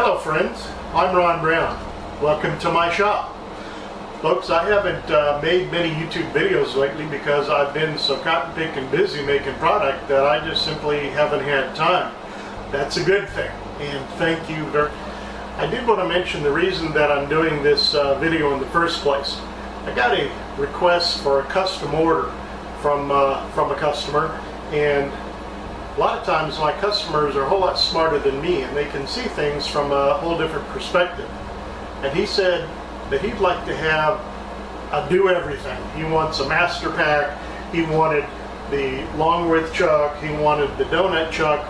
Hello friends, I'm Ron Brown. Welcome to my shop. Folks, I haven't made many YouTube videos lately because I've been so cotton picking busy making product that I just simply haven't had time. That's a good thing, and thank you very much. I did want to mention the reason that I'm doing this video in the first place. I got a request for a custom order from a customer, and a lot of times my customers are a whole lot smarter than me and they can see things from a whole different perspective. And he said that he'd like to have a do everything. He wants a master pack, he wanted the Longworth Chuck, he wanted the Doughnut Chuck,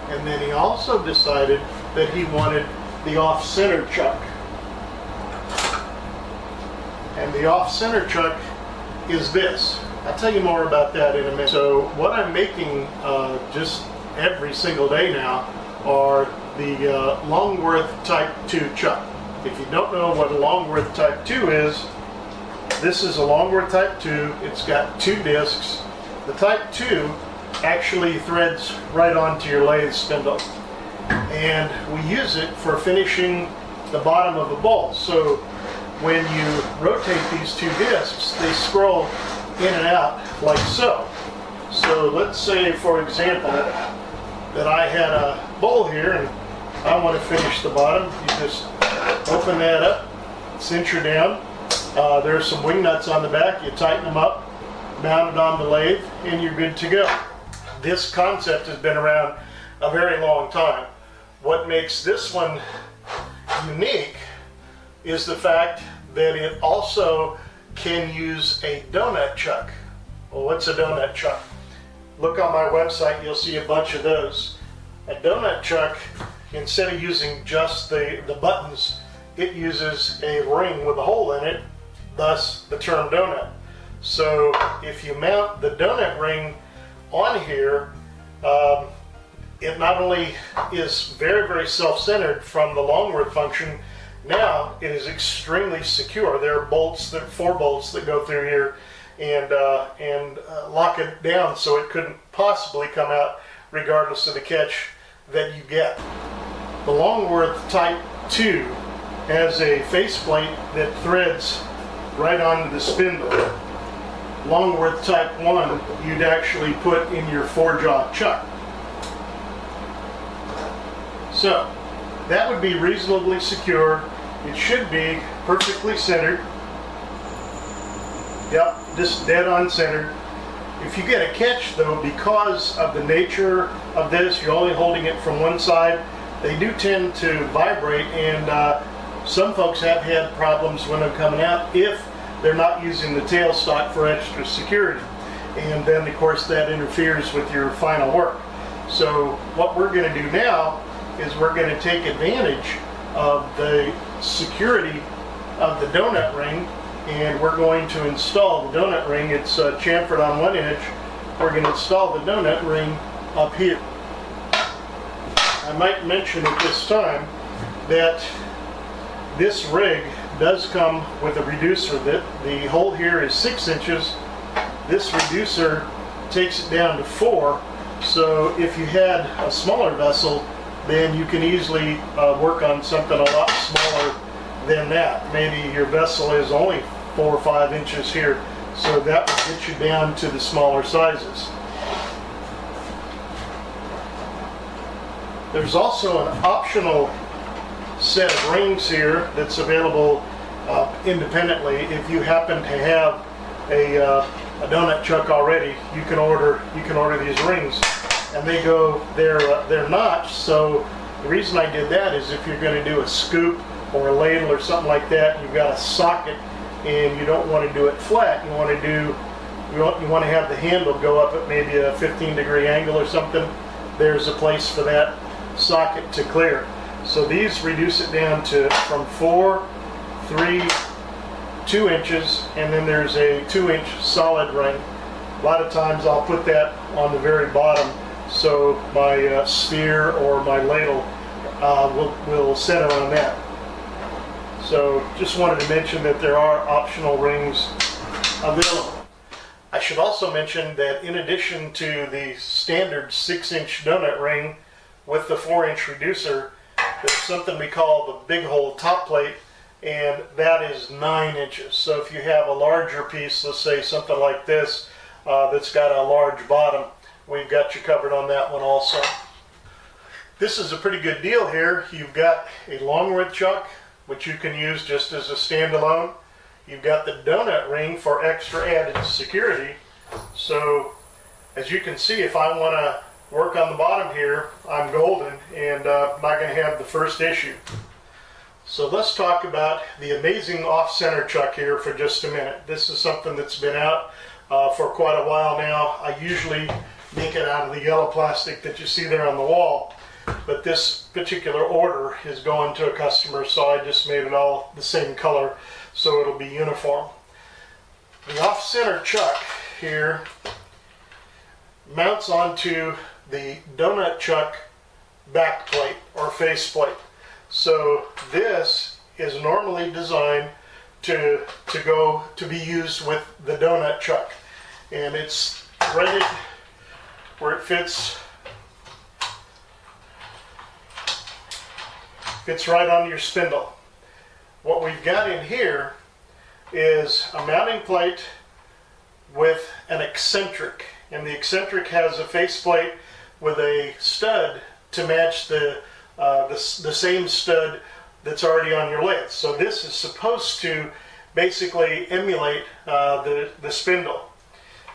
and then he also decided that he wanted the Off-Center Chuck. And the Off-Center Chuck is this. I'll tell you more about that in a minute. So what I'm making just every single day now are the Longworth Type-2 Chuck. If you don't know what a Longworth Type-2 is, this is a Longworth Type-2. It's got two discs. The Type-2 actually threads right onto your lathe spindle. And we use it for finishing the bottom of a bowl. So when you rotate these two discs, they scroll in and out like so. So let's say, for example, that I had a bowl here and I want to finish the bottom. You just open that up, cinch her down. There's some wing nuts on the back. You tighten them up, mount it on the lathe, and you're good to go. This concept has been around a very long time. What makes this one unique is the fact that it also can use a Doughnut Chuck. Well, what's a Doughnut Chuck? Look on my website, you'll see a bunch of those. A Doughnut Chuck, instead of using just the buttons, it uses a ring with a hole in it, thus the term donut. So if you mount the donut ring on here, it not only is very, very self-centered from the Longworth function, now it is extremely secure. There are bolts, there are 4 bolts that go through here and lock it down so it couldn't possibly come out regardless of the catch that you get. The Longworth Type-2 has a faceplate that threads right onto the spindle. Longworth Type-1 you'd actually put in your 4-jaw chuck. So that would be reasonably secure. It should be perfectly centered. Yep, just dead on centered. If you get a catch though, because of the nature of this, you're only holding it from one side, they do tend to vibrate, and some folks have had problems when they're coming out if they're not using the tailstock for extra security. And then of course that interferes with your final work. So what we're going to do now is we're going to take advantage of the security of the donut ring, and we're going to install the donut ring. It's chamfered on one edge. We're going to install the donut ring up here. I might mention at this time that this rig does come with a reducer. The hole here is 6 inches. This reducer takes it down to 4. So if you had a smaller vessel, then you can easily work on something a lot smaller than that. Maybe your vessel is only 4 or 5 inches here, so that will get you down to the smaller sizes. There's also an optional set of rings here that's available independently. If you happen to have a Doughnut Chuck already, you can order these rings. And they're notched, so the reason I did that is if you're going to do a scoop or a ladle or something like that, you've got a socket and you don't want to do it flat. You want to have the handle go up at maybe a 15-degree angle or something. There's a place for that socket to clear. So these reduce it down to from 4, 3, 2 inches, and then there's a 2-inch solid ring. A lot of times I'll put that on the very bottom, so my sphere or my ladle will center on that. So just wanted to mention that there are optional rings available. I should also mention that in addition to the standard 6-inch donut ring with the 4-inch reducer, There's something we call the big hole top plate, and that is 9 inches. So if you have a larger piece, let's say something like this, that's got a large bottom, we've got you covered on that one also. This is a pretty good deal here. You've got a Longworth Chuck, which you can use just as a standalone. You've got the donut ring for extra added security. So as you can see, if I want to work on the bottom here, I'm golden and not going to have the first issue. So let's talk about the amazing off-center chuck here for just a minute. This is something that's been out for quite a while now. I usually make it out of the yellow plastic that you see there on the wall, but this particular order is going to a customer, so I just made it all the same color so it'll be uniform. The off-center chuck here mounts onto the Doughnut Chuck back plate or face plate. So this is normally designed to be used with the Doughnut Chuck, and it's right where it fits right on your spindle. What we've got in here is a mounting plate with an eccentric, and the eccentric has a faceplate with a stud to match the same stud that's already on your lathe. So this is supposed to basically emulate the spindle.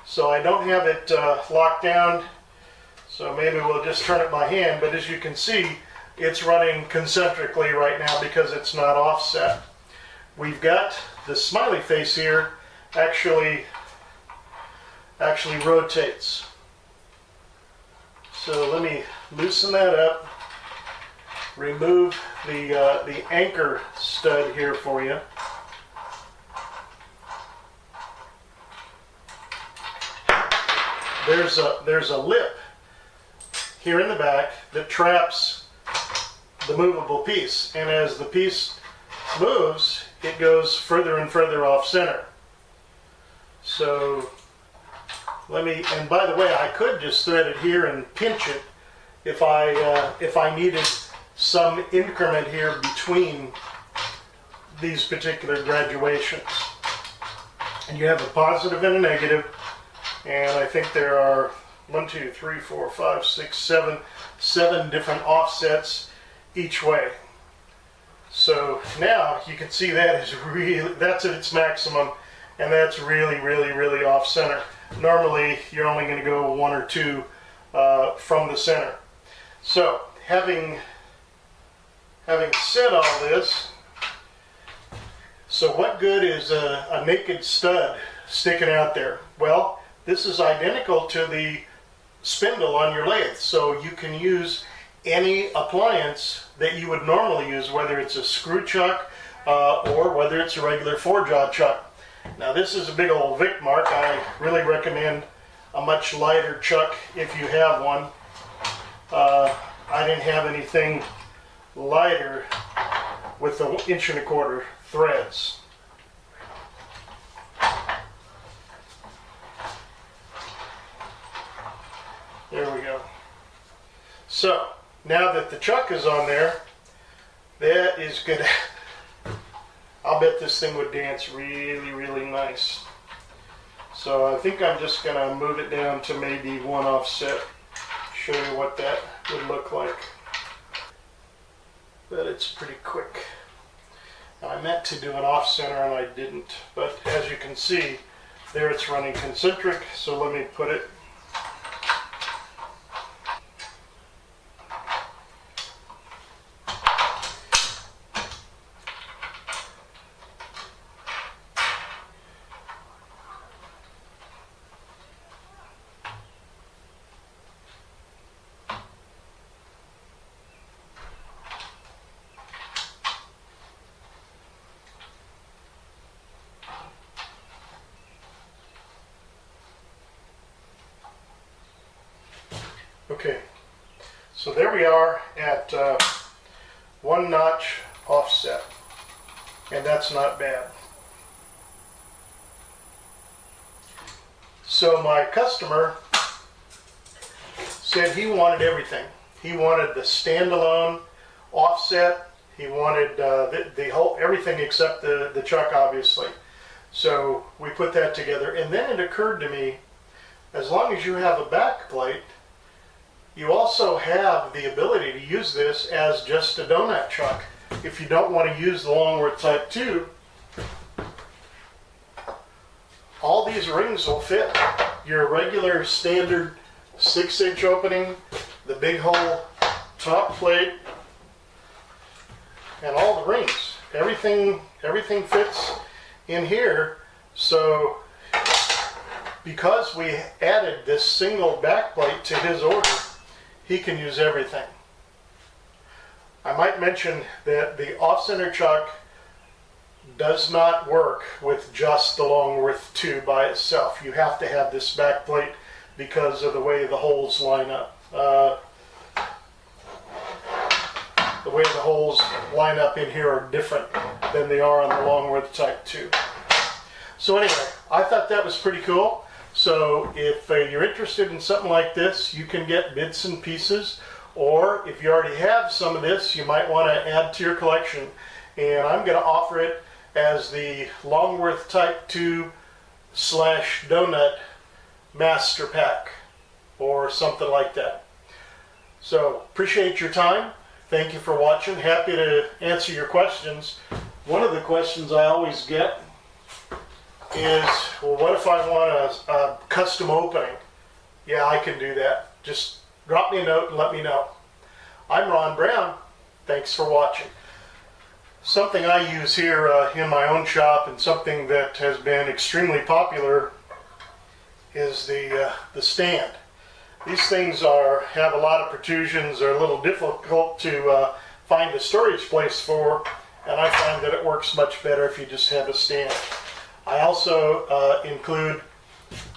So I don't have it locked down, so maybe we'll just turn it by hand, but as you can see, it's running concentrically right now because it's not offset. We've got the smiley face here actually rotates. So let me loosen that up, remove the anchor stud here for you. There's a lip here in the back that traps the movable piece, and as the piece moves, it goes further and further off center. So and by the way, I could just thread it here and pinch it if I needed some increment here between these particular graduations. And you have a positive and a negative, and I think there are 1, 2, 3, 4, 5, 6, 7 different offsets each way. So now you can see that's at its maximum, and that's really off center. Normally you're only going to go 1 or 2 from the center. So having said all this, so what good is a naked stud sticking out there? Well, this is identical to the spindle on your lathe, so you can use any appliance that you would normally use, whether it's a screw chuck or whether it's a regular 4-jaw chuck. Now this is a big old Vic mark. I really recommend a much lighter chuck if you have one. I didn't have anything lighter with the 1 1/4 inch threads. There we go. So now that the chuck is on there, that is good. I'll bet this thing would dance really nice. So I think I'm just going to move it down to maybe 1 offset, show you what that would look like. But it's pretty quick. I meant to do an off-center and I didn't, but as you can see, there it's running concentric, so let me put it. Okay, so there we are at 1 notch offset, and that's not bad. So my customer said he wanted everything. He wanted the standalone offset. He wanted the whole, everything except the chuck, obviously. So we put that together, and then it occurred to me, as long as you have a back plate, you also have the ability to use this as just a Doughnut chuck. If you don't want to use the Longworth Type 2, all these rings will fit. Your regular standard 6-inch opening, the big hole top plate, and all the rings. Everything fits in here. So because we added this single back plate to his order, he can use everything. I might mention that the Off-Center chuck does not work with just the Longworth 2 by itself. You have to have this back plate because of the way the holes line up. The way the holes line up in here are different than they are on the Longworth Type 2. So anyway, I thought that was pretty cool. So if you're interested in something like this, you can get bits and pieces, or if you already have some of this, you might want to add to your collection. And I'm going to offer it as the Longworth Type 2 / Doughnut Master Pack, or something like that. So appreciate your time. Thank you for watching. Happy to answer your questions. One of the questions I always get is, well, what if I want a custom opening? Yeah, I can do that. Just drop me a note and let me know. I'm Ron Brown. Thanks for watching. Something I use here in my own shop, and something that has been extremely popular, is the stand. These things have a lot of protrusions. They're a little difficult to find a storage place for, and I find that it works much better if you just have a stand. I also include,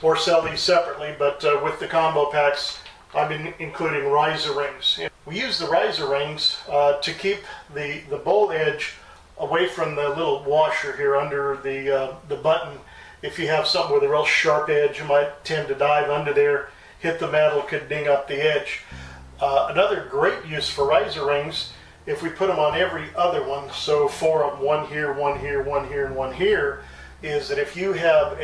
or sell these separately, but with the combo packs, I've been including riser rings. We use the riser rings to keep the bolt edge away from the little washer here under the button. If you have something with a real sharp edge, you might tend to dive under there, hit the metal, could ding up the edge. Another great use for riser rings, if we put them on every other one, so 4 of them, one here, one here, one here, and one here, is that if you have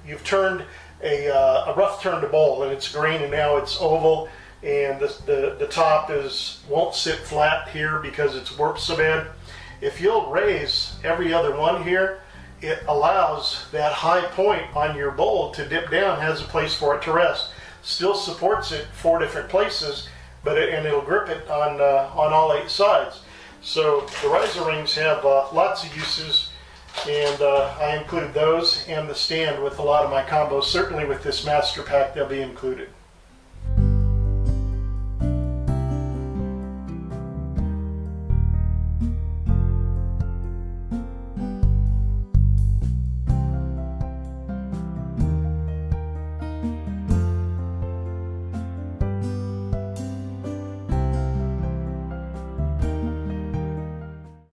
you've turned a rough turned bowl and it's green and now it's oval, and the top won't sit flat here because it's warped so bad. If you'll raise every other one here, it allows that high point on your bowl to dip down, has a place for it to rest. Still supports it 4 different places, but it'll grip it on all 8 sides. So the riser rings have lots of uses, and I include those and the stand with a lot of my combos. Certainly with this master pack, they'll be included.